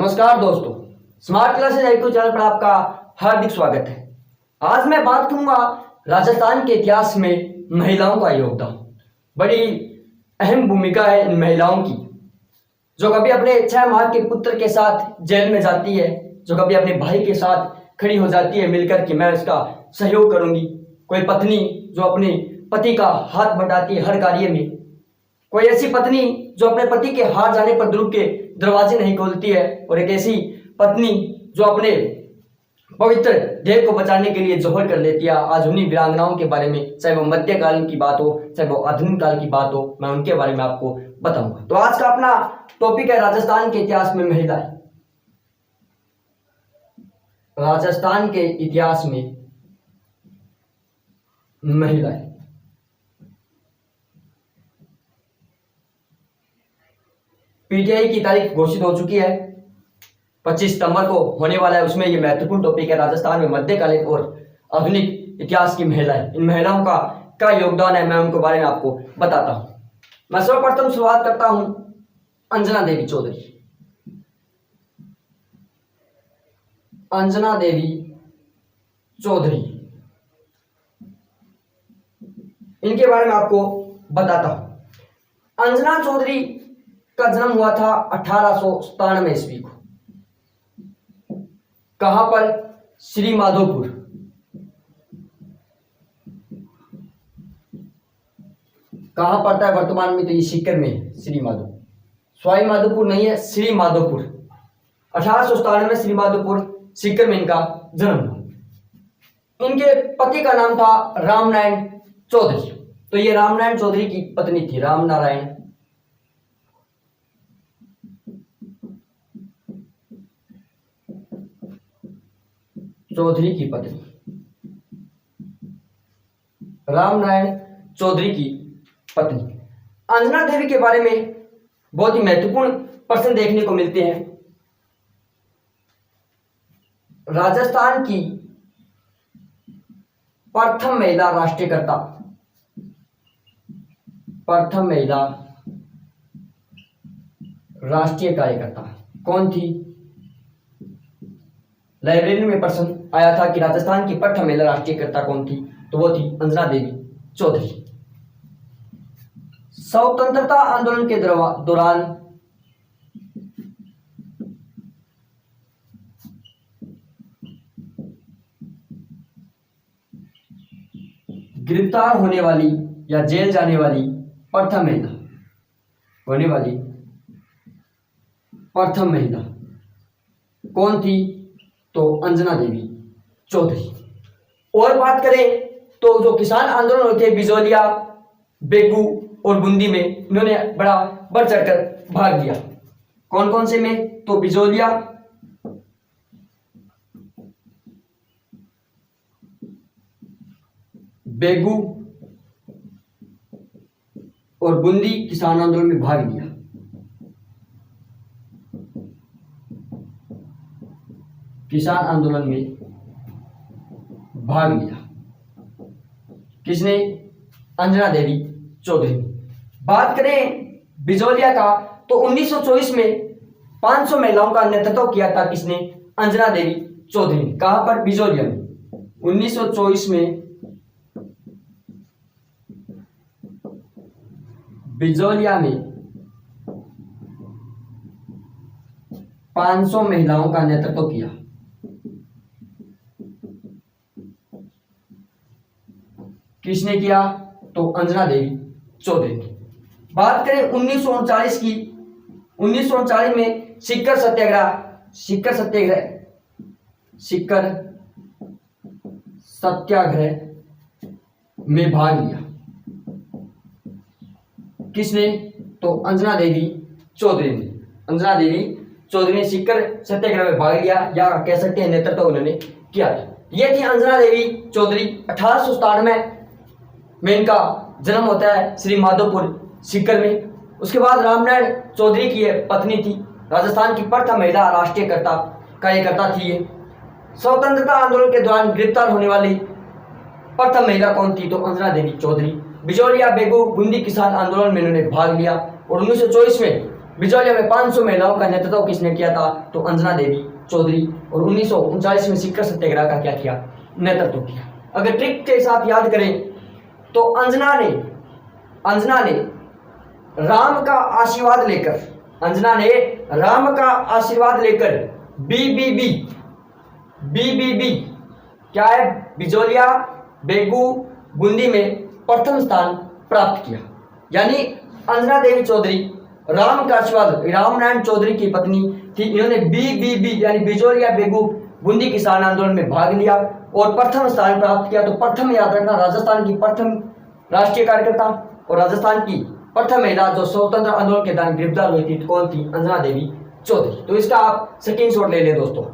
नमस्कार दोस्तों, smart classes IQ channel पर आपका हार्दिक स्वागत है। आज मैं बात करूंगा राजस्थान के इतिहास में महिलाओं का योगदान। बड़ी अहम भूमिका है इन महिलाओं की, जो कभी अपने 6 माह के पुत्र के साथ जेल में जाती है, जो कभी अपने भाई के साथ खड़ी हो जाती है मिलकर कि मैं इसका सहयोग करूंगी। कोई पत्नी जो अपने पति का हाथ बटाती है हर कार्य में, कोई ऐसी पत्नी जो अपने पति के हार जाने पर दुर्ग के दरवाजे नहीं खोलती है, और एक ऐसी पत्नी जो अपने पवित्र देह को बचाने के लिए जोहर कर लेती है। आज उन्हीं वीरांगनाओं के बारे में, चाहे वो मध्यकालीन की बात हो चाहे वो आधुनिक काल की बात हो, मैं उनके बारे में आपको बताऊंगा। तो आज का अपना टॉपिक है राजस्थान के इतिहास में महिलाएं। राजस्थान के इतिहास में महिलाएं। पीटीआई की तारीख घोषित हो चुकी है, 25 सितंबर को होने वाला है। उसमें ये महत्वपूर्ण टॉपिक है राजस्थान में मध्यकालीन और आधुनिक इतिहास की महिलाएं। इन महिलाओं का क्या योगदान है, मैं उनके बारे में आपको बताता हूं। मैं सर्वप्रथम शुरुआत करता हूं अंजना देवी चौधरी। अंजना देवी चौधरी, इनके बारे में आपको बताता हूं। अंजना चौधरी का जन्म हुआ था 1897 ईस्वी को। कहां पर? श्री माधोपुर। कहां पड़ता है वर्तमान में? तो ये सीकर में है। श्री माधोपुर, स्वाई माधोपुर नहीं है, श्री माधोपुर। 1897 में श्री माधोपुर सीकर में इनका जन्म हुआ। इनके पति का नाम था रामनारायण चौधरी। तो ये रामनारायण चौधरी की पत्नी थी, रामनारायण चौधरी की पत्नी, रामनारायण चौधरी की पत्नी। अंजना देवी के बारे में बहुत ही महत्वपूर्ण प्रश्न देखने को मिलते हैं। राजस्थान की प्रथम महिला राष्ट्रीयकर्ता, प्रथम महिला राष्ट्रीय कार्यकर्ता कौन थी? लाइब्रेरी में प्रश्न आया था कि राजस्थान की प्रथम महिला राष्ट्रीयकर्ता कौन थी, तो वो थी अंजना देवी चौधरी। स्वतंत्रता आंदोलन के दौरान गिरफ्तार होने वाली या जेल जाने वाली प्रथम महिला, होने वाली प्रथम महिला कौन थी? तो अंजना देवी चौधरी। और बात करें तो जो किसान आंदोलन हुए थे बिजोलिया, बेगू और बूंदी में, इन्होंने बड़ा बढ़ चढ़कर भाग लिया। कौन कौन से में? तो बिजोलिया, बेगू और बूंदी किसान आंदोलन में भाग लिया। किसान आंदोलन में भाग लिया किसने? अंजना देवी चौधरी। बात करें बिजोलिया का, तो 1924 में 500 महिलाओं का नेतृत्व किया था किसने? अंजना देवी चौधरी ने। कहां पर? बिजोलिया में। 1924 में बिजोलिया में 500 महिलाओं का नेतृत्व किया। किसने किया? तो अंजना देवी चौधरी ने। बात करें 1939 की, 1939 में सीकर सत्याग्रह में भाग लिया। किसने? तो अंजना देवी चौधरी ने। अंजना देवी चौधरी ने सीकर सत्याग्रह में भाग लिया, या कह सकते हैं नेतृत्व उन्होंने किया था। यह थी अंजना देवी चौधरी। 1897 में इनका जन्म होता है श्री माधोपुर सीकर में। उसके बाद रामनारायण चौधरी की यह पत्नी थी। राजस्थान की प्रथम महिला राष्ट्रीयकर्ता कार्यकर्ता थी ये। स्वतंत्रता आंदोलन के दौरान गिरफ्तार होने वाली प्रथम महिला कौन थी? तो अंजना देवी चौधरी। बिजोलिया, बेगू, बूंदी किसान आंदोलन में इन्होंने भाग लिया और 1924 में बिजौलिया में 500 महिलाओं का नेतृत्व किसने किया था? तो अंजना देवी चौधरी। और 1939 में सिक्कर सत्याग्रह का क्या किया? नेतृत्व किया। अगर ट्रिक के साथ याद करें तो अंजना ने राम का आशीर्वाद लेकर बीबीबी क्या है? बिजौलिया, बेगू, बूंदी में प्रथम स्थान प्राप्त किया। यानी अंजना देवी चौधरी राम का आशीर्वाद, रामनारायण चौधरी की पत्नी थी। इन्होंने बीबीबी यानी बिजौलिया, बेगू, बूंदी किसान आंदोलन में भाग लिया और प्रथम स्थान प्राप्त किया। तो प्रथम याद रखना, राजस्थान की प्रथम राष्ट्रीय कार्यकर्ता और राजस्थान की प्रथम महिला जो स्वतंत्र आंदोलन के दौरान गिरफ्तार हुई थी, कौन थी? अंजना देवी चौधरी। तो इसका आप स्क्रीनशॉट ले लें दोस्तों।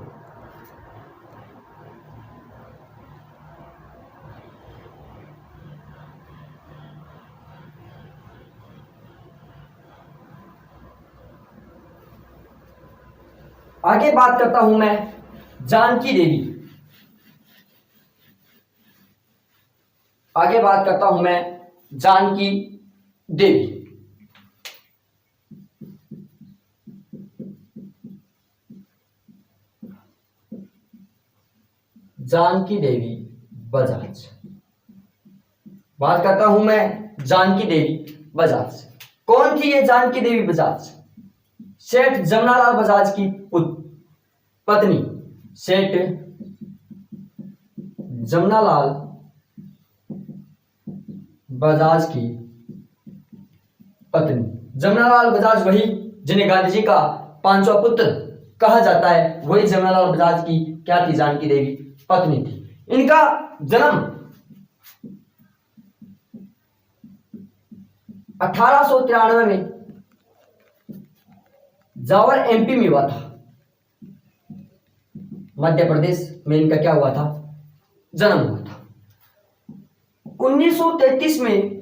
आगे बात करता हूं मैं जानकी देवी। जानकी देवी बजाज। बात करता हूं मैं जानकी देवी बजाज। कौन थी ये जानकी देवी बजाज? सेठ जमनालाल बजाज की पत्नी। सेठ जमनालाल बजाज की पत्नी। जमनालाल बजाज वही जिन्हें गांधी जी का 5वां पुत्र कहा जाता है, वही जमनालाल बजाज की क्या थी? जानकी देवी पत्नी थी। इनका जन्म 1893 में जावर एमपी में हुआ था। मध्य प्रदेश में इनका क्या हुआ था? जन्म हुआ था। 1933 में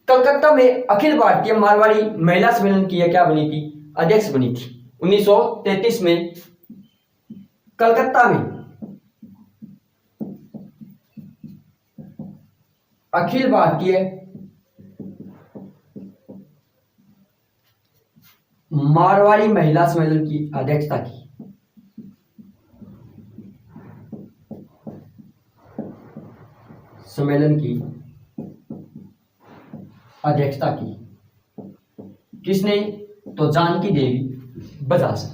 कलकत्ता में अखिल भारतीय मारवाड़ी महिला सम्मेलन की क्या बनी थी? अध्यक्ष बनी थी। 1933 में कलकत्ता में अखिल भारतीय मारवाड़ी महिला सम्मेलन की अध्यक्षता की। किसने? तो जानकी देवी बजाज।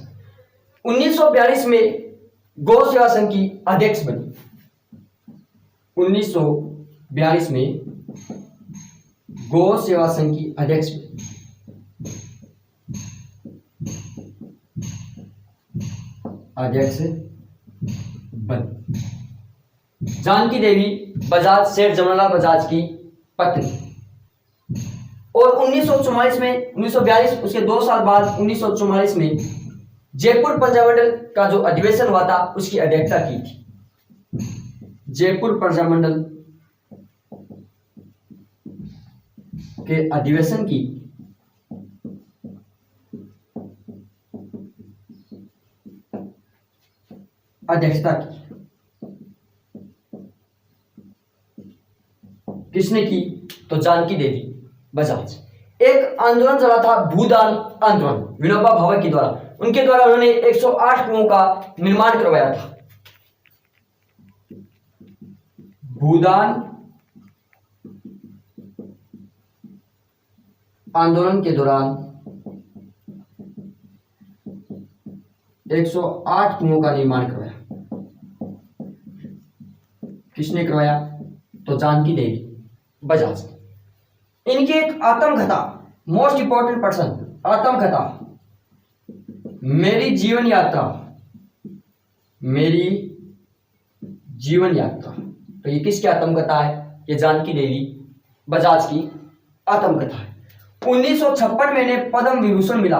1942 में गौ सेवा संघ की अध्यक्ष बनी। 1942 में गौ सेवा संघ की अध्यक्ष बनी। जानकी देवी बजाज सेठ जमनालाल बजाज की पत्नी। और 1944 में 1942 उसके 2 साल बाद 1944 में जयपुर प्रजामंडल का जो अधिवेशन हुआ था उसकी अध्यक्षता की थी। जयपुर प्रजामंडल के अधिवेशन की अध्यक्षता की। किसने की? तो जानकी देवी बजाज। एक आंदोलन चला था भूदान आंदोलन, विनोबा भावे के द्वारा। उनके द्वारा उन्होंने 108 कुओं का निर्माण करवाया था। भूदान आंदोलन के दौरान 108 कुओं का निर्माण करवाया। किसने करवाया? तो जानकी देवी बजाज। इनकी एक आत्मकथा, मोस्ट इंपॉर्टेंट पर्सन, आत्मकथा मेरी जीवन यात्रा। तो ये किसकी आत्मकथा है? ये जानकी देवी बजाज की आत्मकथा है। 1956 में इन्हें पद्म विभूषण मिला।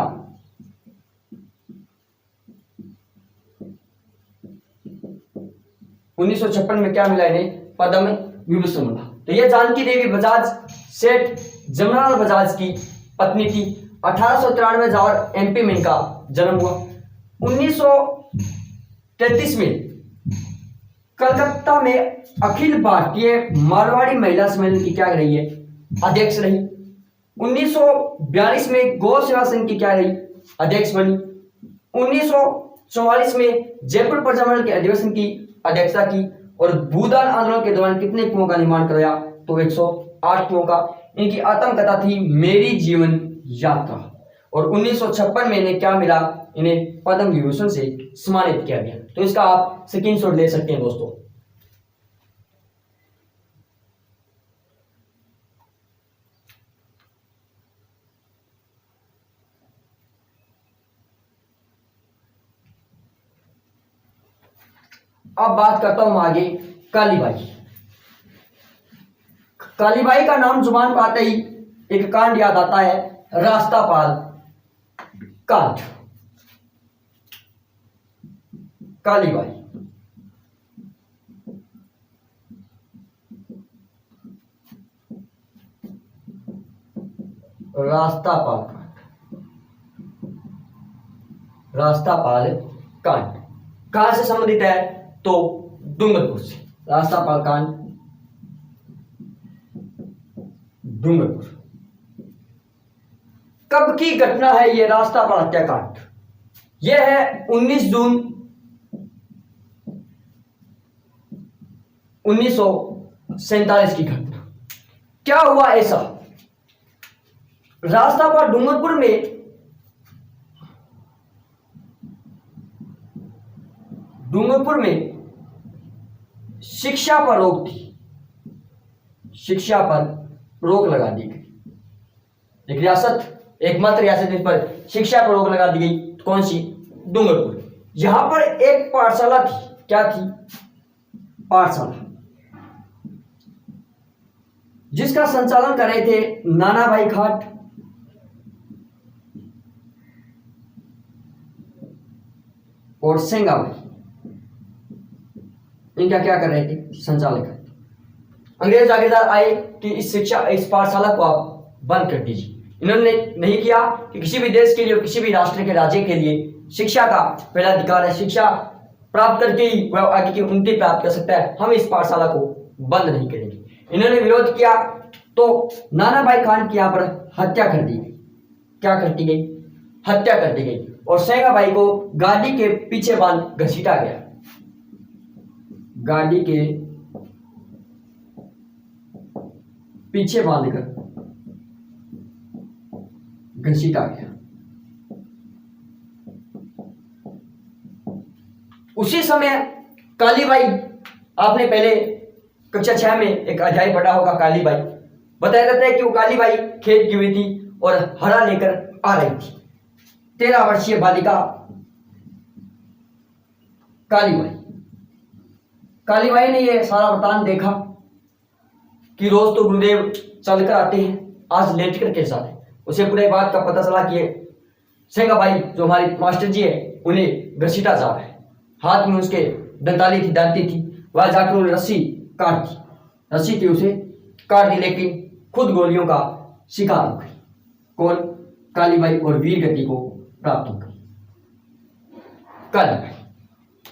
1956 में क्या मिला इन्हें? पद्म विभूषण मिला। तो ये जानकी देवी बजाज सेठ जमनालाल बजाज की पत्नी थी। 1893 में जावर एमपी में इनका जन्म हुआ। 1933 में कलकत्ता में अखिल भारतीय मारवाड़ी महिला सम्मेलन की क्या रही है? अध्यक्ष रही। 1942 में गौ सेवा संघ की क्या रही, अध्यक्ष बनी। 1944 में जयपुर प्रजामंडल के अधिवेशन की अध्यक्षता की और भूदान आंदोलन के दौरान कितने कुओं का निर्माण कराया, तो 108 कुओं का। इनकी आत्मकथा थी मेरी जीवन यात्रा। और 1956 में इन्हें क्या मिला, इन्हें पद्म विभूषण से सम्मानित किया गया। तो इसका आप स्क्रीनशॉट ले सकते हैं दोस्तों। अब बात करता हूं आगे कालीबाई। कालीबाई का नाम जुबान पर आते ही एक कांड याद आता है, रास्तापाल कांड। कालीबाई रास्तापाल कांड, रास्तापाल कांड कहां से संबंधित है, तो डूंगरपुर से। रास्तापाल कांड डूंगरपुर। कब की घटना है यह रास्तापाल हत्याकांड? यह है 19 जून 1947 की घटना। क्या हुआ ऐसा, रास्तापाल डूंगरपुर में शिक्षा पर रोक थी, शिक्षा पर रोक लगा दी गई। एक रियासत, एकमात्र रियासत जिस पर शिक्षा पर रोक लगा दी गई, कौन सी, डूंगरपुर। यहां पर एक पाठशाला थी, क्या थी, पाठशाला, जिसका संचालन कर रहे थे नानाभाई खाट और सेंगाबाई। इनका क्या कर रहे थे, संचालक। अंग्रेज जागीरदार आए कि इस पाठशाला को आप बंद कर दीजिए। इन्होंने नहीं किया कि किसी भी देश के लिए, किसी भी राष्ट्र के राज्य के लिए शिक्षा का पहला अधिकार है, शिक्षा प्राप्त करके ही वह आगे की उन्नति प्राप्त कर सकता है, हम इस पाठशाला को बंद नहीं करेंगे। इन्होंने विरोध किया तो नानाभाई खान की यहां पर हत्या कर दी गई। क्या कर दी गई, हत्या कर दी गई और सेंगाबाई को गाड़ी के पीछे बांध घसीटा गया। गाड़ी के पीछे बांधकर घसीटा गया। उसी समय कालीबाई, आपने पहले कक्षा 6 में एक अध्याय पढ़ा होगा कालीबाई। बताया जाता है कि वो कालीबाई खेत की हुई थी और हरा लेकर आ रही थी। 13 वर्षीय बालिका कालीबाई। कालीबाई ने यह सारा वृतांत देखा कि रोज तो गुरुदेव चलकर आते हैं, आज लेट कर कैसा है। उसे पूरे बात का पता चला कि सेंगाबाई जो हमारी मास्टर जी है, उन्हें घसीटा जा रहा है। हाथ में उसके दंताली थी, दांती थी, वह जाकर उन्हें रस्सी काट दी, रस्सी थी उसे काट दी, लेकिन खुद गोलियों का शिकार हो गई। कौन, कालीबाई, और वीर गति को प्राप्त हो गई। कालीबाई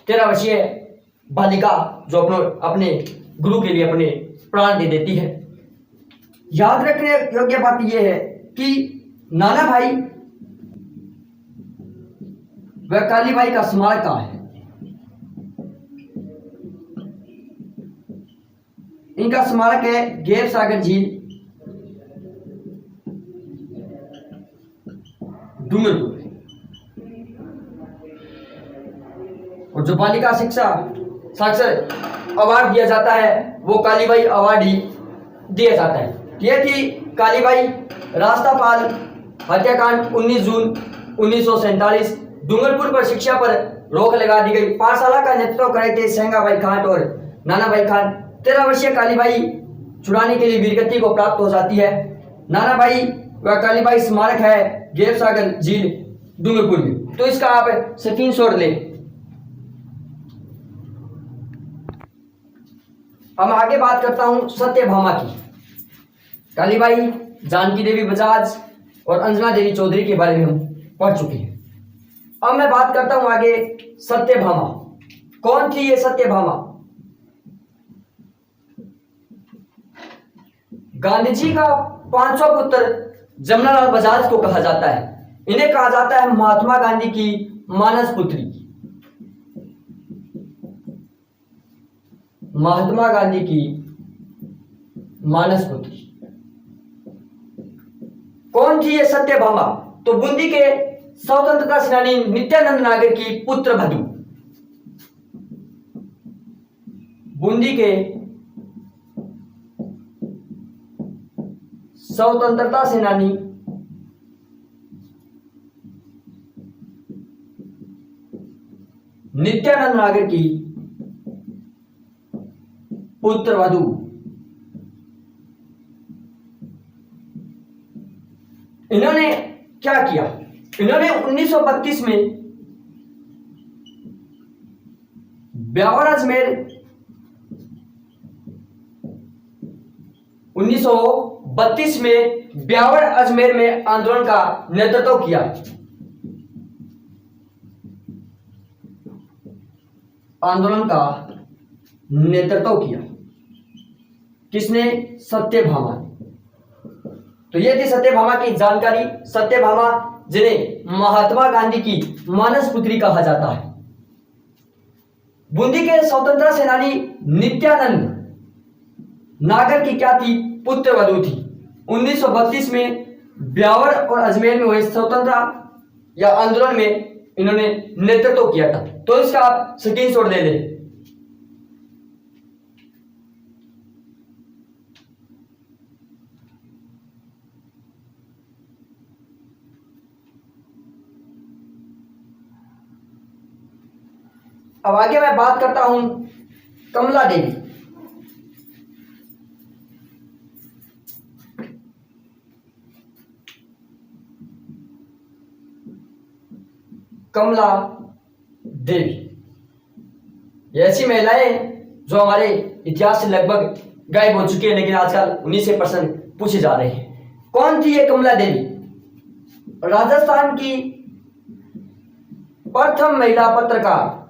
13 वर्षीय बालिका जो अपने गुरु के लिए अपने प्राण दे देती है। याद रखने योग्य बात यह है कि नानाभाई व कालीबाई का स्मारक कहां है। इनका स्मारक है गैर सागर झील, डूंगरपुर। और जो बालिका शिक्षा साक्षर अवार्ड दिया जाता है वो कालीबाई अवार्ड ही दिया जाता है। यह थी कालीबाई रास्तापाल हत्याकांड 19 जून 1947। डूंगरपुर पर शिक्षा पर रोक लगा दी गई। पाठशाला का नेतृत्व कर रहे थे सेंगाबाई खाट और नानाभाई खान। 13 वर्षीय कालीबाई छुड़ाने के लिए वीरगति को प्राप्त हो जाती है। नानाभाई व कालीबाई स्मारक है गैर सागर झील, डूंगरपुर में। तो इसका आप स्क्रीनशॉट लें। अब आगे बात करता हूं सत्यभामा की। कालीबाई, जानकी देवी बजाज और अंजना देवी चौधरी के बारे में हम पढ़ चुके हैं। अब मैं बात करता हूं आगे सत्यभामा। कौन थी ये सत्यभामा? गांधी जी का 5वां पुत्र जमुनालाल बजाज को कहा जाता है। इन्हें कहा जाता है महात्मा गांधी की मानस पुत्री। महात्मा गांधी की मानस पुत्री कौन थी ये सत्यभामा? तो बूंदी के स्वतंत्रता सेनानी नित्यानंद नागर की पुत्र वधू। बूंदी के स्वतंत्रता सेनानी नित्यानंद नागर की पुत्र वधू। इन्होंने क्या किया? इन्होंने 1932 में ब्यावर अजमेर 1932 में ब्यावर अजमेर में आंदोलन का नेतृत्व किया। आंदोलन का नेतृत्व किया किसने? सत्यभामा ने। तो यह थी सत्यभामा की जानकारी। सत्यभामा जिन्हें महात्मा गांधी की मानस पुत्री कहा जाता है। बूंदी के स्वतंत्रता सेनानी नित्यानंद नागर की क्या थी? पुत्र वधू थी। 1932 में ब्यावर और अजमेर में हुए स्वतंत्रता या आंदोलन में इन्होंने नेतृत्व किया था। तो इसका आप स्क्रीनशॉट ले लें। अब आगे मैं बात करता हूं कमला देवी। कमला देवी ये ऐसी महिलाएं जो हमारे इतिहास से लगभग गायब हो चुकी है, लेकिन आजकल उन्हीं से प्रश्न पूछे जा रहे हैं। कौन थी ये कमला देवी? राजस्थान की प्रथम महिला पत्रकार,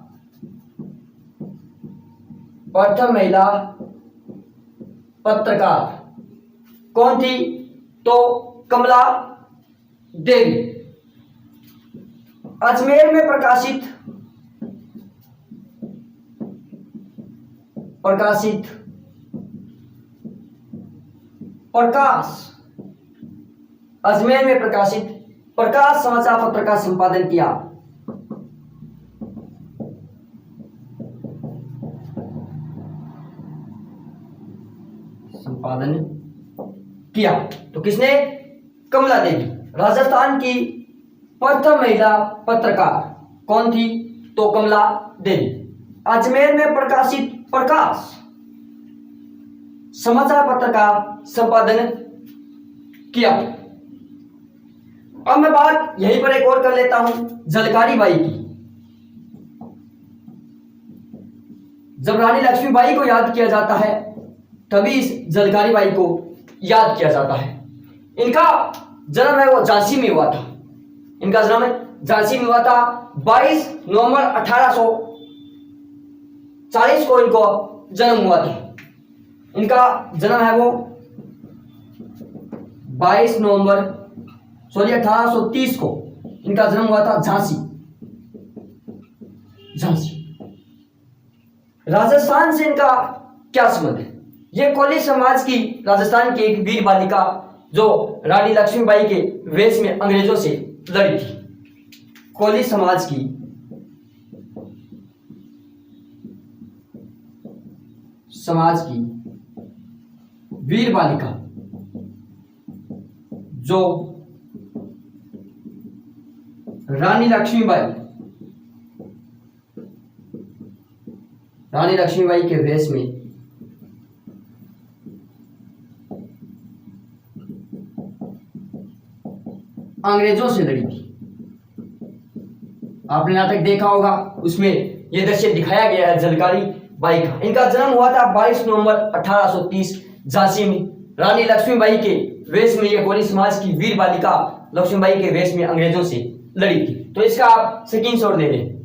प्रथम महिला पत्रकार कौन थी? तो कमला देवी। अजमेर में प्रकाशित प्रकाश अजमेर में प्रकाशित प्रकाश समाचार पत्र का संपादन किया। तो किसने? कमला देवी। राजस्थान की प्रथम महिला पत्रकार कौन थी? तो कमला देवी। अजमेर में प्रकाशित प्रकाश समाचार पत्र का संपादन किया। अब मैं बात यहीं पर एक और कर लेता हूं झलकारी बाई की। जब रानी लक्ष्मीबाई को याद किया जाता है तभी इस झलकारी बाई को याद किया जाता है। इनका जन्म है वो झांसी में हुआ था। इनका जन्म झांसी में हुआ था। 22 नवंबर 1840 को इनको जन्म हुआ था। इनका जन्म है वो 22 नवंबर 1830 को इनका जन्म हुआ था झांसी। राजस्थान से इनका क्या संबंध है? ये कोली समाज की राजस्थान की एक वीर बालिका जो रानी लक्ष्मीबाई के वेश में अंग्रेजों से लड़ी थी। कोली समाज की वीर बालिका जो रानी लक्ष्मीबाई के वेश में अंग्रेजों से लड़ी थी। आपने नाटक देखा होगा, उसमें यह दृश्य दिखाया गया है झलकारी बाई का। इनका जन्म हुआ था 22 नवंबर 1830 झांसी में। रानी लक्ष्मीबाई के वेश में यह कोली समाज की वीर बालिका लक्ष्मीबाई के वेश में अंग्रेजों से लड़ी थी। तो इसका आप स्क्रीनशॉट ले लें।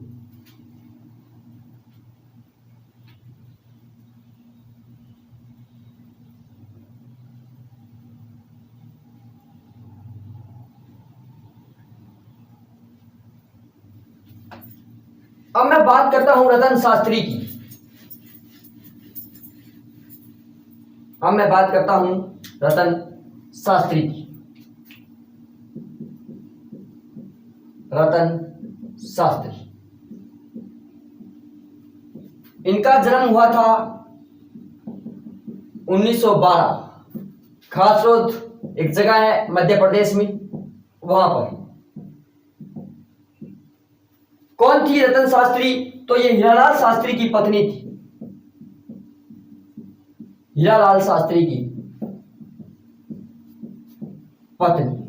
अब मैं बात करता हूं रतन शास्त्री की। अब मैं बात करता हूं रतन शास्त्री की। रतन शास्त्री, इनका जन्म हुआ था 1912, खासरोद एक जगह है मध्य प्रदेश में, वहां पर। कौन थी रतन शास्त्री? तो ये हीरालाल शास्त्री की पत्नी थी। हीरालाल शास्त्री की पत्नी।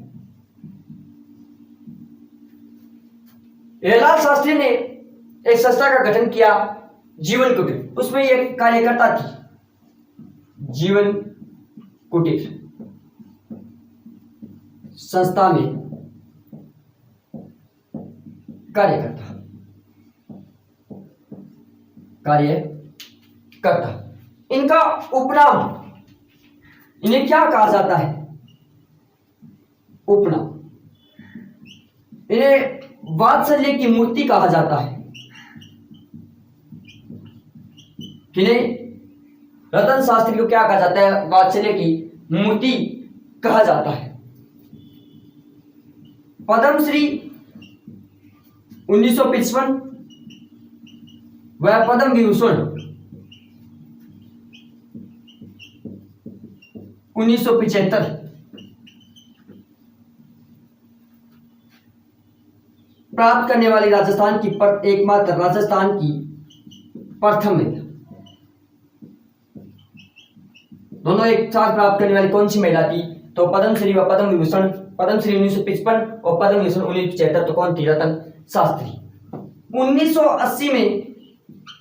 हीरालाल शास्त्री ने एक संस्था का गठन किया, जीवन कुटीर। उसमें एक कार्यकर्ता थी, जीवन कुटीर संस्था में कार्यकर्ता। इनका उपनाम, इन्हें क्या कहा जाता है? उपनाम, इन्हें वात्सल्य की मूर्ति कहा जाता है। किन्हें? रतन शास्त्री को क्या कहा जाता है? वात्सल्य की मूर्ति कहा जाता है। पद्मश्री 1955 व पद्म विभूषण 1975 प्राप्त करने वाली राजस्थान की एकमात्र राजस्थान की प्रथम महिला। दोनों एक साथ प्राप्त करने वाली कौन सी महिला थी? तो पद्मश्री व पद्म विभूषण, पद्मश्री 1955 और पद्म विभूषण 1975। तो कौन थी? रतन शास्त्री। 1980 में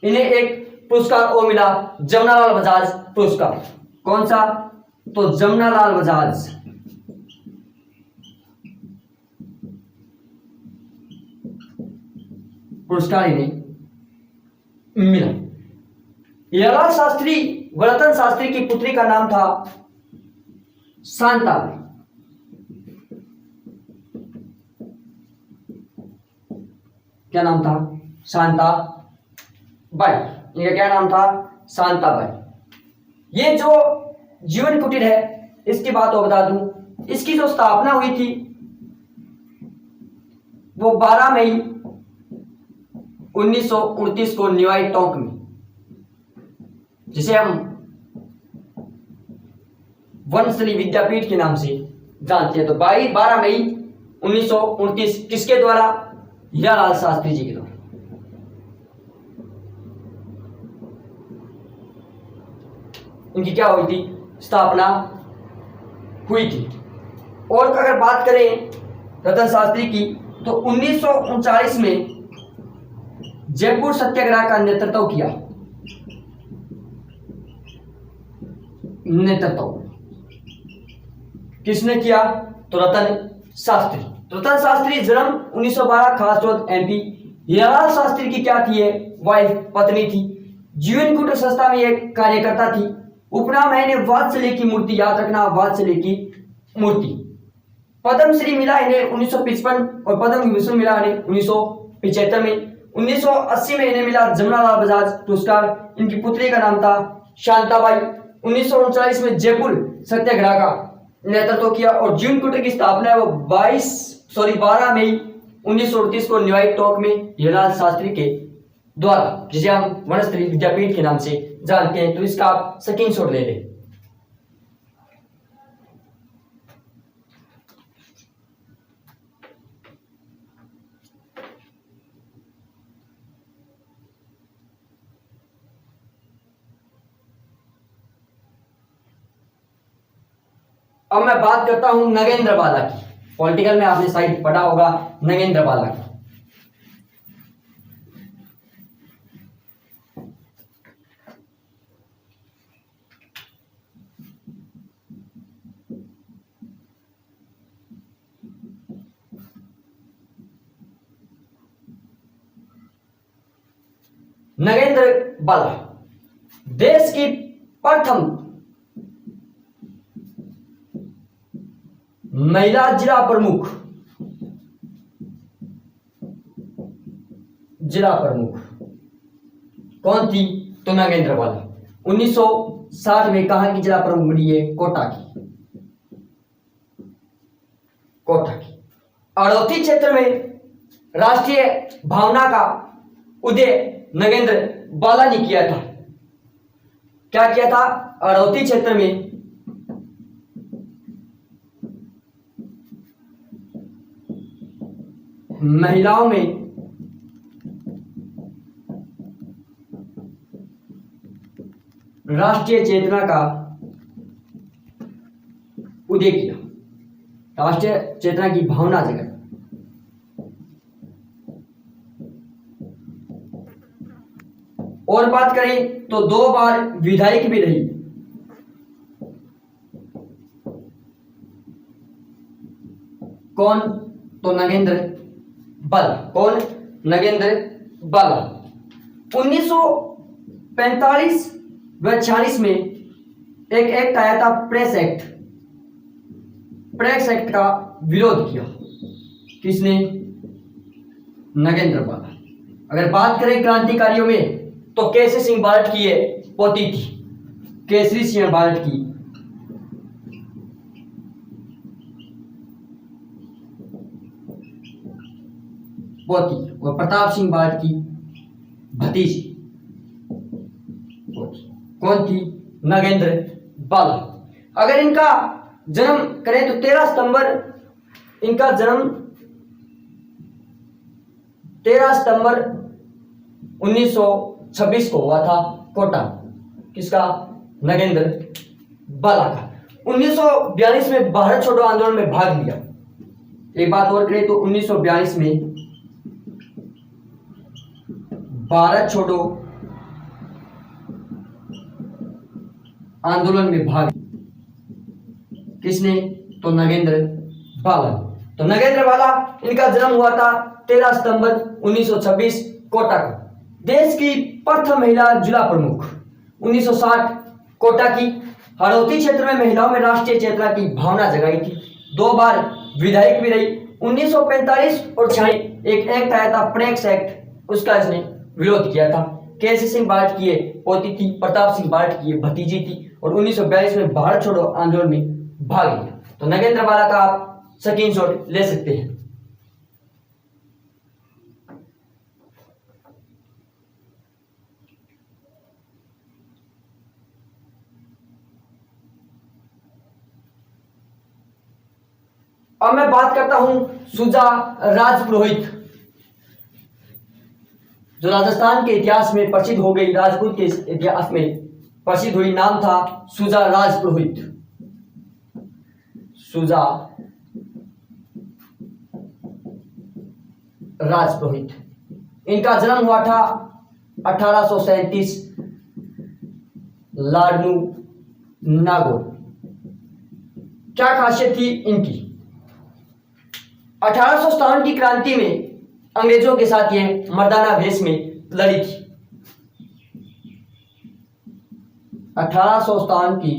इन्हें एक पुरस्कार और मिला, जमनालाल बजाज पुरस्कार। कौन सा? तो जमनालाल बजाज पुरस्कार इन्हें मिला। हीरालाल शास्त्री व रतन शास्त्री की पुत्री का नाम था शांताबाई। क्या नाम था? शांताबाई। इनका क्या नाम था? शांताबाई। ये जो जीवन कुटीर है, इसकी बात और बता दूं, इसकी जो स्थापना हुई थी वो 12 मई 1929 को निवाई टोंक में, जिसे हम वंशली विद्यापीठ के नाम से जानते हैं। तो 12 मई 1929 किसके द्वारा? हीरालाल शास्त्री जी के द्वारा। इनकी क्या हुई थी? स्थापना हुई थी। और अगर बात करें रतन शास्त्री की, तो 1939 में जयपुर सत्याग्रह का नेतृत्व किया। किसने किया? तो रतन शास्त्री। रतन शास्त्री जन्म 1912, खासरोद एमपी। हीरालाल शास्त्री की क्या थी? वाइफ, पत्नी थी। जीवन कुटीर संस्था में एक कार्यकर्ता थी। उपनाम है इन्हें वात्सल्य की मूर्ति, याद रखना, वात्सल्य की मूर्ति। पद्मश्री मिला इन्हें 1955 और पद्म विभूषण मिला इन्हें 1975 में। 1980 में इन्हें मिला जमनालाल बजाज पुरस्कार। इनकी पुत्री का नाम था शांताबाई। 1939 में जयपुर सत्याग्रह का नेतृत्व किया और जीवन कुटीर की स्थापना वो 12 मई 1938 को निवाई टोंक में हीरालाल शास्त्री के द्वारा, जिसे हम वनस्थली विद्यापीठ के नाम से जानते हैं। तो इसका आप स्क्रीनशॉट ले लें। अब मैं बात करता हूं नगेंद्र बाला की। पॉलिटिकल में आपने साइड पढ़ा होगा नगेंद्र बाला की। नगेंद्र बाला देश की प्रथम महिला जिला प्रमुख, जिला प्रमुख कौन थी? तो नागेंद्र बाला। 1960 में कहां की जिला प्रमुख बनी है? कोटा की। कोटा की। अड़ौती क्षेत्र में राष्ट्रीय भावना का उदय नगेंद्र बाला ने किया था। क्या किया था? अड़ौती क्षेत्र में महिलाओं में राष्ट्रीय चेतना का उदय किया, राष्ट्रीय चेतना की भावना जगाई। और बात करें तो 2 बार विधायक भी रही। कौन? तो नगेंद्र बाला। कौन? नगेंद्र बाला। 1945 व 46 में एक एक्ट आया था, प्रेस एक्ट। प्रेस एक्ट का विरोध किया किसने? नगेंद्र बाला। अगर बात करें क्रांतिकारियों में तो केसरी सिंह बार्ट की ये पोती थी, केसरी सिंह बार्ट की पोती और प्रताप सिंह बार्ट की भतीजी पोती। कौन थी? नगेंद्र बाला। अगर इनका जन्म करें तो 13 सितंबर, इनका जन्म 13 सितंबर 1926 को हुआ था कोटा। किसका? नगेंद्र बाला का। 1942 में भारत छोड़ो आंदोलन में भाग लिया। एक बात और करें तो 1942 में भारत छोड़ो आंदोलन में भाग किसने? तो नगेंद्र बाला। तो नगेंद्र बाला, इनका जन्म हुआ था 13 सितंबर 1926 कोटा को। देश की प्रथम महिला जिला प्रमुख 1960 कोटा की। हड़ौती क्षेत्र में महिलाओं में राष्ट्रीय चेतना की भावना जगाई थी। 2 बार विधायक भी रही। 1945 और 46 एक एक्ट आया था, प्रेस एक्ट, उसका इसने विरोध किया था। केसरी सिंह बार्ट की ये पोती थी, प्रताप सिंह बार्ट की ये भतीजी थी और 1942 में भारत छोड़ो आंदोलन में भाग लिया। तो नगेंद्र बाला का आप स्क्रीनशॉट ले सकते हैं। अब मैं बात करता हूं सुजा राजपुरोहित, जो राजस्थान के इतिहास में प्रसिद्ध हो गई, राजपूत के इतिहास में प्रसिद्ध हुई। नाम था सुजा राजपुरोहित। सुजा राजपुरोहित। इनका जन्म हुआ था 1837 लाडनू नागौर। क्या खासियत थी इनकी? 1857 की क्रांति में अंग्रेजों के साथ ये मर्दाना वेश में लड़ी थी। 1857 की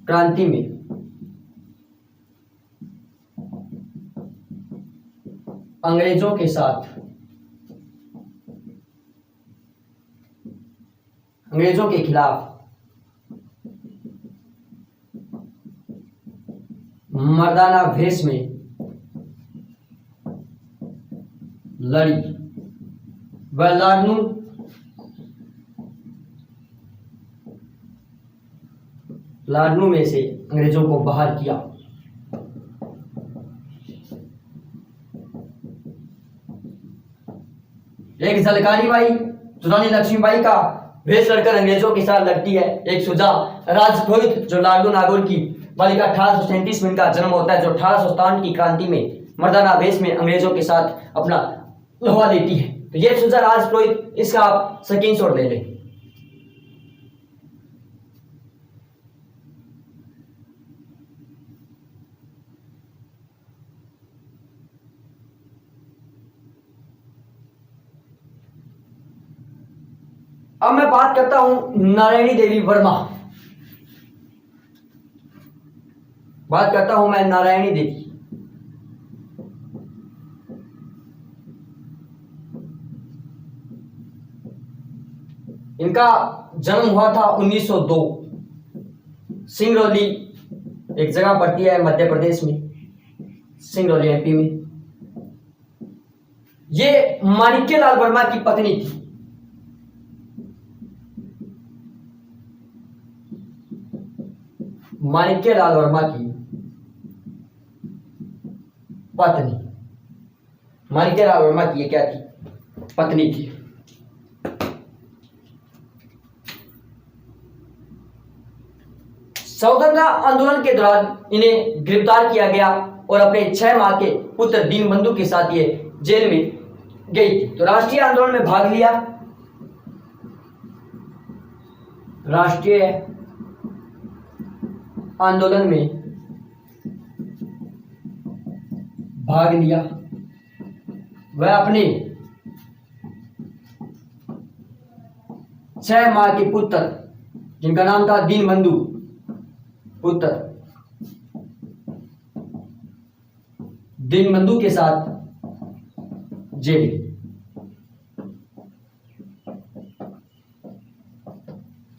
क्रांति में अंग्रेजों के साथ, अंग्रेजों के खिलाफ मर्दाना वेश में लड़ी व लाडनू में से अंग्रेजों को बाहर किया। एक झलकारी बाई जो रानी लक्ष्मीबाई का वेश लड़कर अंग्रेजों के साथ लड़ती है। एक सुजा राजपुरोहित जो लाडनू नागौर की बालिका। 1837 में इनका जन्म होता है, जो 1857 की क्रांति में मर्दाना वेश में अंग्रेजों के साथ अपना लोहा लेती है। तो ये सुजा राजपुरोहित, इसका आप स्क्रीनशॉट ले लें। अब मैं बात करता हूं नारायणी देवी वर्मा। बात करता हूं मैं नारायणी देवी। इनका जन्म हुआ था 1902। सिंगरौली एक जगह पड़ती है मध्य प्रदेश में, सिंगरौली एमपी में। ये माणिक्यलाल वर्मा की पत्नी थी। माणिक्यलाल वर्मा की पत्नी, माणिक्यलाल वर्मा की ये क्या थी? पत्नी थी। स्वतंत्रता आंदोलन के दौरान इन्हें गिरफ्तार किया गया और अपने 6 माह के पुत्र दीनबंधु के साथ ये जेल में गई थी। तो राष्ट्रीय आंदोलन में भाग लिया, राष्ट्रीय आंदोलन में भाग लिया। वह अपने 6 माह के पुत्र, जिनका नाम था दीनबंधु, पुत्र दीनबंधु के साथ जेल गई।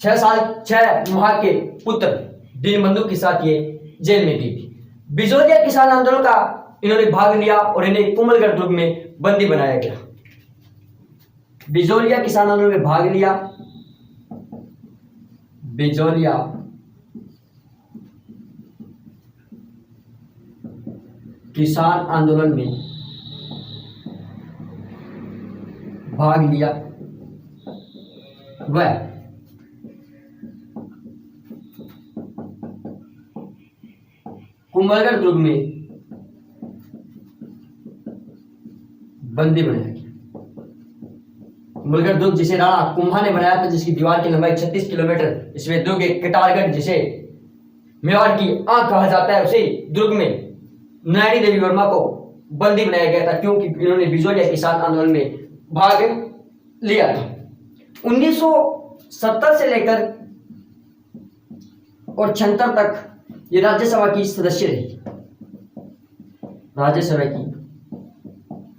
6 माह के पुत्र दीनबंधु के साथ ये जेल में गई थी। बिजोलिया किसान आंदोलन का इन्होंने भाग लिया और इन्हें कुंभलगढ़ दुर्ग में बंदी बनाया गया। बिजोलिया किसान आंदोलन में भाग लिया, बिजोलिया किसान आंदोलन में भाग लिया। वह कुंभलगढ़ दुर्ग में बंदी बनाया गया। कुंभलगढ़ दुर्ग जिसे राणा कुंभा ने बनाया था, जिसकी दीवार की लंबाई 36 किलोमीटर, इसमें दुर्ग एक कटारगढ़ जिसे मेवाड़ की आंख कहा जाता है, उसे दुर्ग में नयनी देवी वर्मा को बंदी बनाया गया था, क्योंकि इन्होंने बिजोलिया किसान आंदोलन में भाग लिया था। 1970 से लेकर और 76 तक ये राज्यसभा की सदस्य रही। राज्यसभा की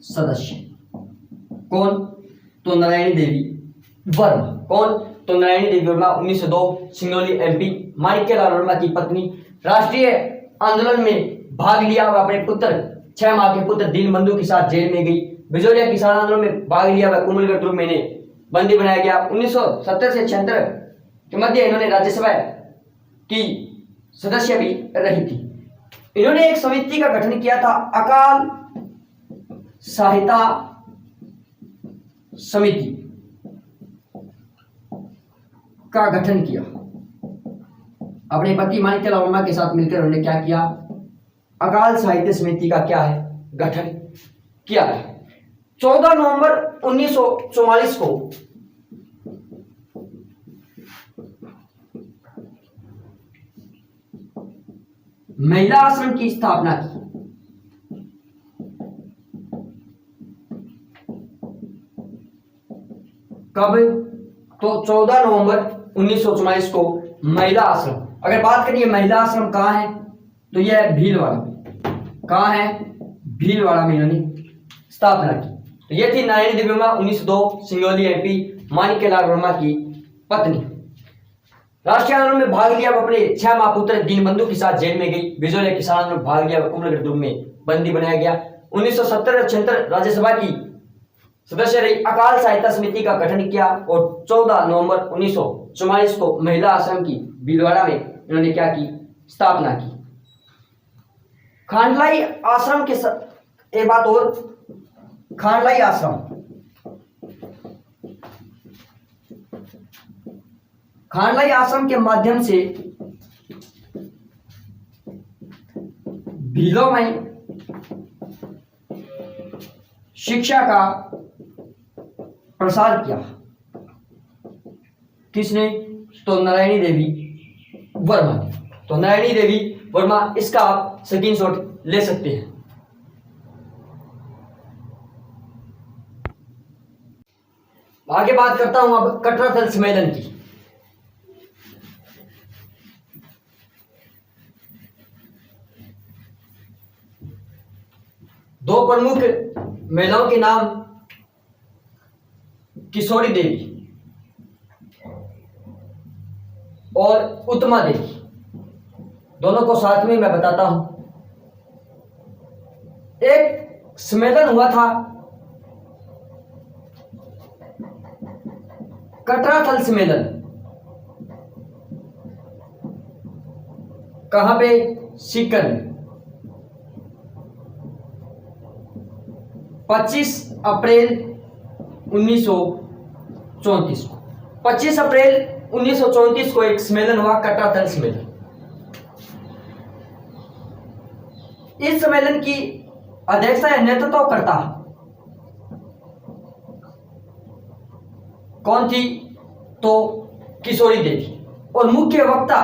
सदस्य कौन? तो नारायणी देवी वर्मा। कौन? तो नारायणी देवी वर्मा 1902, सिंगरौली एमपी, माणिक्यलाल वर्मा की पत्नी। राष्ट्रीय आंदोलन में भाग लिया, वह अपने पुत्र 6 माह के पुत्र दीनबंधु के साथ जेल में गई। बिजोलिया किसान आंदोलन में भाग लिया, वह कुंभलगढ़ दुर्ग में बंदी बनाया गया। 1970 से 76 के मध्य इन्होंने राज्यसभा की सदस्य भी रही थी। इन्होंने एक समिति का गठन किया था, अकाल सहायता समिति का गठन किया। अपने पति माणिक्यलाल वर्मा के साथ मिलकर उन्होंने क्या किया? अकाल साहित्य समिति का क्या है? गठन किया था। 14 नवंबर 1944 को महिला आश्रम की स्थापना की। कब? तो 14 नवंबर 1944 को महिला आश्रम। अगर बात करिए महिला आश्रम कहाँ है, तो यह है भीलवाड़ा में। कहाँ है? भीलवाड़ा में इन्होंने स्थापना की। तो यह थी नारायणी देवी वर्मा 1902, सिंगरौली एमपी, माणिक्यलाल वर्मा की पत्नी। राष्ट्रीय आंदोलन में भाग लिया, अपने 6 माह पुत्र दीनबंधु के साथ जेल में गई। बिजोलिया किसान आंदोलन में भाग लिया, कुंभलगढ़ दुर्ग में बंदी बनाया गया। 1970-76 राज्यसभा की सदस्य रही। अकाल सहायता समिति का गठन किया और 14 नवंबर 1944 को महिला आश्रम की भीलवाड़ा में इन्होंने क्या की? स्थापना की। खांडलाई आश्रम के एक बात और, खांडलाई आश्रम, खांडलाई आश्रम के माध्यम से भीलों में शिक्षा का प्रसार किया। किसने? तो नारायणी देवी वर्मा ने। तो नारायणी देवी वर्मा, इसका आप स्क्रीनशॉट ले सकते हैं। आगे बात करता हूं अब कटरा दल सम्मेलन की। दो प्रमुख महिलाओं के नाम, किशोरी देवी और उत्तमा देवी, दोनों को साथ में मैं बताता हूं। एक सम्मेलन हुआ था कटराथल सम्मेलन, कहां पे? सीकर में। 25 अप्रैल 1934 को 25 अप्रैल 1934 को एक सम्मेलन हुआ, कटराथल सम्मेलन। इस सम्मेलन की अध्यक्षता या नेतृत्व करता कौन थी? तो किशोरी देवी। और मुख्य वक्ता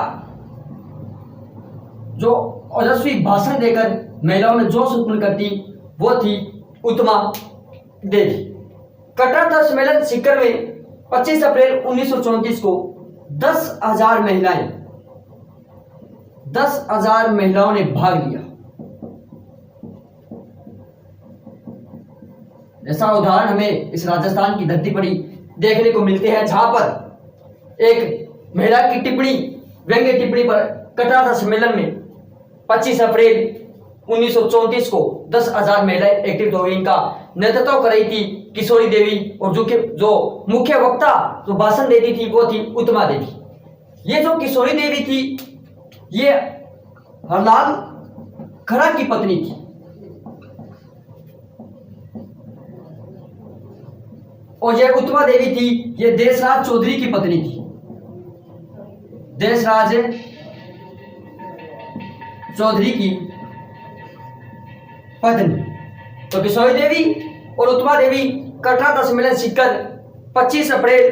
जो ओजस्वी भाषण देकर महिलाओं में जोश उत्पन्न करती वो थी उत्तमा देवी। कटराथल सम्मेलन सीकर में 25 अप्रैल 1934 को 10,000 महिलाओं ने भाग लिया। ऐसा उदाहरण हमें इस राजस्थान की धरती पर ही देखने को मिलते हैं, जहां पर एक महिला की टिप्पणी, व्यंग्य टिप्पणी पर कटराथल सम्मेलन में 25 अप्रैल 1934 को 10,000 महिलाएं एक्टिव हो गई। इनका नेतृत्व कर रही थी किशोरी देवी और जो मुख्य वक्ता जो भाषण देती थी वो थी उत्तमा देवी। ये जो किशोरी देवी थी ये हरलाल खड़ा की पत्नी थी। और यह उत्तमा देवी थी, ये देशराज चौधरी की पत्नी थी। देशराज चौधरी की पत्नी। तो किशोरी देवी और उत्तमा देवी कटराथल सम्मेलन सीकर 25 अप्रैल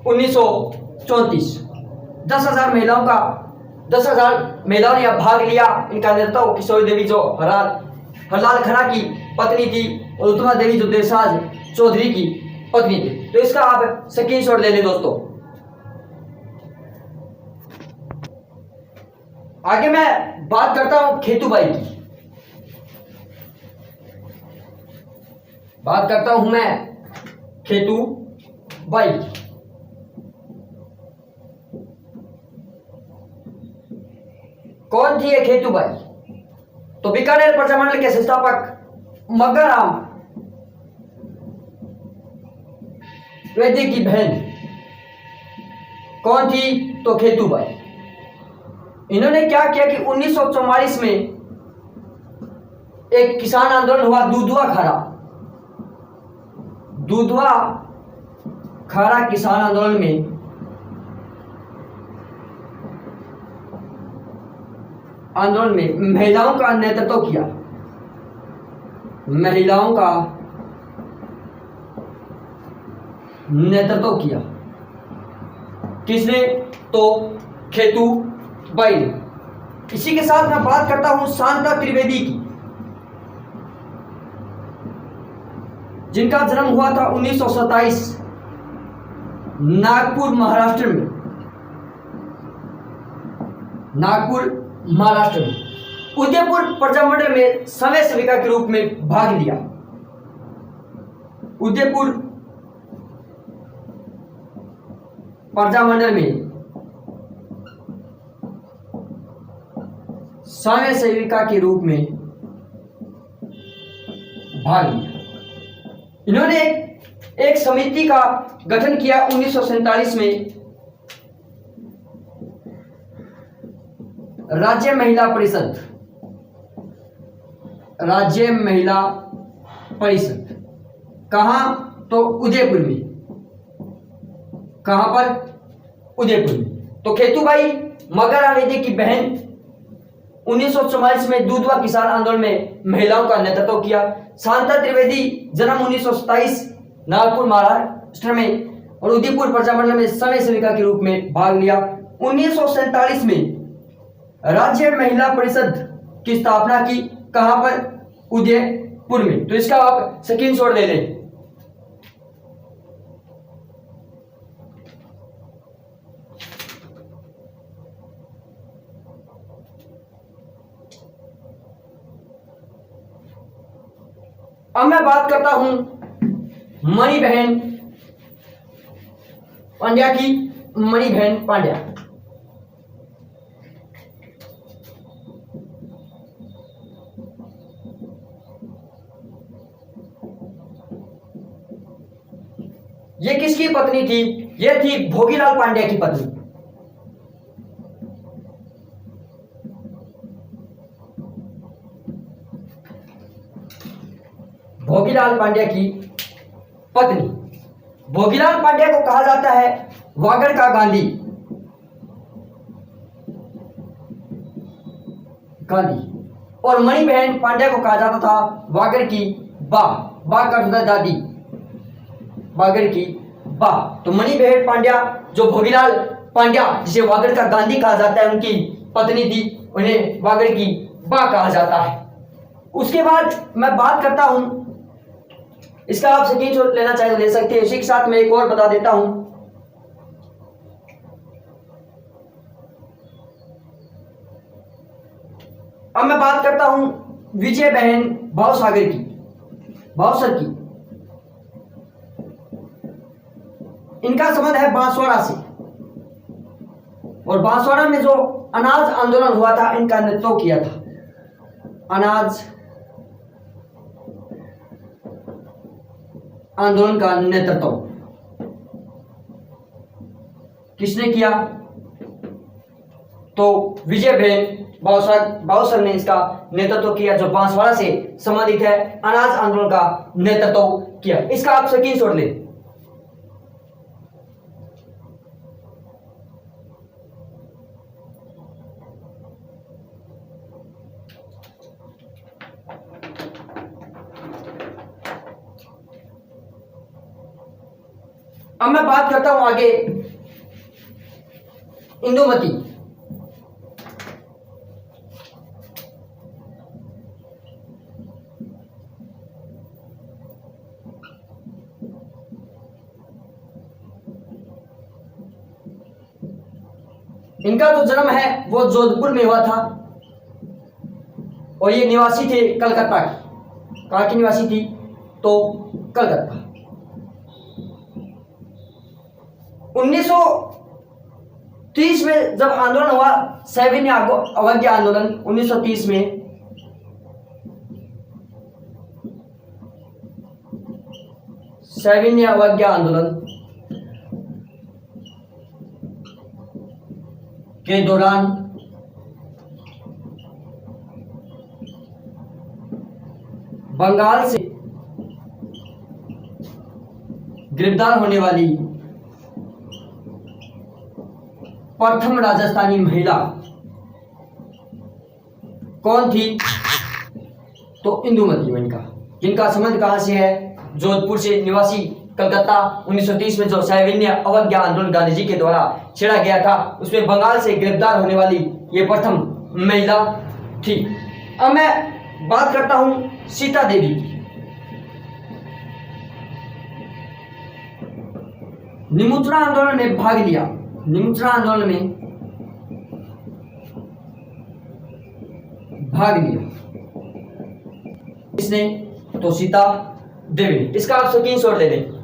1934 10,000 महिलाओं ने भाग लिया। इनका नेतृत्व किशोरी देवी जो हरलाल खड़ा की पत्नी थी और उत्तमा देवी जो देशराज चौधरी की पत्नी थी। तो इसका आप स्क्रीनशॉट ले लें दोस्तों। आगे मैं बात करता हूं खेतूबाई की। बात करता हूं मैं खेतूबाई की। कौन थी ये खेतूबाई? तो बीकानेर प्रजामंडल के संस्थापक मग्गाराम वैद्य की बहन कौन थी? तो खेतूबाई। इन्होंने क्या किया कि 1944 में एक किसान आंदोलन हुआ, दूधवा खारा किसान आंदोलन में महिलाओं का नेतृत्व किया। किसने? तो खेतूबाई ने। इसी के साथ मैं बात करता हूं शांता त्रिवेदी की, जिनका जन्म हुआ था 1927 नागपुर महाराष्ट्र में। उदयपुर प्रजामंडल में समय सेविका के रूप में भाग लिया। उदयपुर प्रजामंडल में समय सेविका के रूप में भाग लिया। इन्होंने एक समिति का गठन किया 1947 में, राज्य महिला परिषद। कहां? तो उदयपुर में। कहां पर? उदयपुर में। तो खेतूबाई मग्गाराम वैद्य की बहन 1944 में दूधवा किसान आंदोलन में महिलाओं का नेतृत्व किया। शांता त्रिवेदी जन्म 1927 नागपुर महाराष्ट्र में और उदयपुर प्रजामंडल में समय सेविका के रूप में भाग लिया। 1947 में राज्य महिला परिषद की स्थापना की। कहां पर? उदयपुर में। तो इसका आप स्क्रीनशॉट ले लें। अब मैं बात करता हूं मणिबहन पांड्या की। मणिबहन पांड्या ये किसकी पत्नी थी? ये थी भोगीलाल पांड्या की पत्नी। भोगीलाल पांड्या की पत्नी। भोगीलाल पांड्या को कहा जाता है वागड़ का गांधी। और मणिबेन पांड्या को कहा जाता था वागड़ की बा। बा का अर्थ दादी, वागड़ की बा। तो मणिबेन पांड्या जो भोगीलाल पांड्या जिसे वागड़ का गांधी कहा जाता है उनकी पत्नी थी, उन्हें वागड़ की बा कहा जाता है। उसके बाद मैं बात करता हूं, इसका आप स्क्रीनशॉट लेना चाहे तो ले सकते हैं। इसी के साथ मैं एक और बता देता हूं, अब मैं बात करता हूं विजय बहन भावसागर की, भावसर की। इनका संबंध है बांसवाड़ा से, और बांसवाड़ा में जो अनाज आंदोलन हुआ था इनका नेतृत्व किया था। अनाज आंदोलन का नेतृत्व किसने किया? तो विजय बहन भावसर ने इसका नेतृत्व किया, जो बांसवाड़ा से संबंधित है, अनाज आंदोलन का नेतृत्व किया। इसका आप स्क्रीनशॉट ले। अब मैं बात करता हूं आगे इंदुमती। इनका जो जन्म है वो जोधपुर में हुआ था, और ये निवासी थे कलकत्ता की। कहाँ की निवासी थी? तो कलकत्ता। 1930 में जब आंदोलन हुआ, सविनय अवज्ञा आंदोलन 1930 में, सविनय अवज्ञा आंदोलन के दौरान बंगाल से गिरफ्तार होने वाली प्रथम राजस्थानी महिला कौन थी? तो इंदुमती इनका, जिनका संबंध कहां से है? जोधपुर से, निवासी कलकत्ता। 1930 में जो सविनय अवज्ञा आंदोलन गांधी जी के द्वारा छेड़ा गया था, उसमें बंगाल से गिरफ्तार होने वाली ये प्रथम महिला थी। अब मैं बात करता हूं सीता देवी की। निमुचना आंदोलन में भाग लिया। निमुचना आंदोलन में भाग लिया इसने, तो सीता देवी। इसका आप स्क्रीनशॉट ले लें।